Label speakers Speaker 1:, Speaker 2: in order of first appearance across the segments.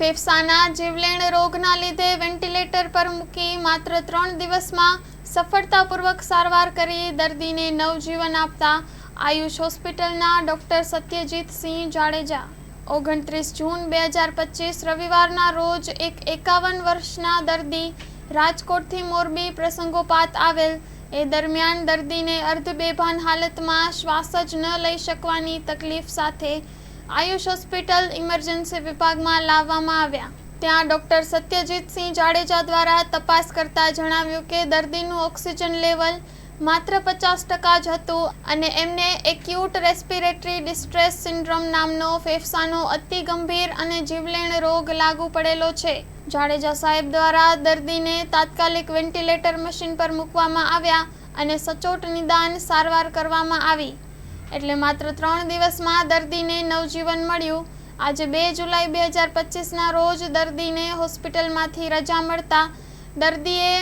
Speaker 1: ફેફસાના જીવલેણ રોગના લીધે વેન્ટિલેટર પર મૂકી માત્ર 3 દિવસમાં સફળતાપૂર્વક સારવાર કરી દર્દીને નવજીવન આપતા આયુષ હોસ્પિટલના ડોક્ટર સત્યજીતસિંહ જાડેજા 29 જૂન 2025 રવિવારના રોજ એક 51 વર્ષના દર્દી રાજકોટથી મોરબી પ્રસંગોપાત આવેલ એ દરમિયાન દર્દીને અર્ધબેભાન હાલતમાં શ્વાસ જ ન લઈ શકવાની તકલીફ સાથે આયુષ હોસ્પિટલ ઇમરજન્સી વિભાગમાં લાવવામાં આવ્યા। ત્યાં ડોક્ટર સત્યજીતસિંહ જાડેજા દ્વારા તપાસ કરતા જણાવ્યું કે દર્દીનું ઓક્સિજન લેવલ માત્ર 50% જ હતું અને એમને એક્યુટ રેસ્પિરેટરી ડિસ્ટ્રેસ સિન્ડ્રોમ નામનો ફેફસાનો અતિ ગંભીર અને જીવલેણ રોગ લાગુ પડેલો છે। જાડેજા સાહેબ દ્વારા દર્દીને તાત્કાલિક વેન્ટિલેટર મશીન પર મૂકવામાં આવ્યા અને સચોટ નિદાન સારવાર કરવામાં આવી એટલે માત્ર 3 દિવસમાં દર્દીને નવજીવન મળ્યું। આજે 2 જુલાઈ 2025ના રોજ દર્દીને હોસ્પિટલમાંથી રજા મળતા દર્દીએ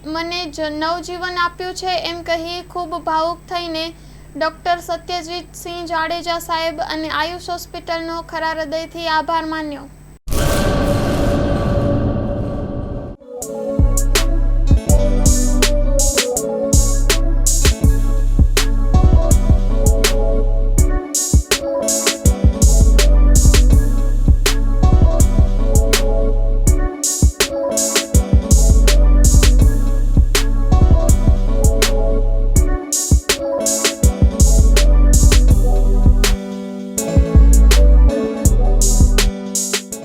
Speaker 1: મને નવજીવન આપ્યું છે એમ કહી ખૂબ ભાવુક થઈને ડોક્ટર સત્યજીતસિંહ જાડેજા સાહેબ અને આયુષ હોસ્પિટલનો ખરા હૃદયથી આભાર માન્યો।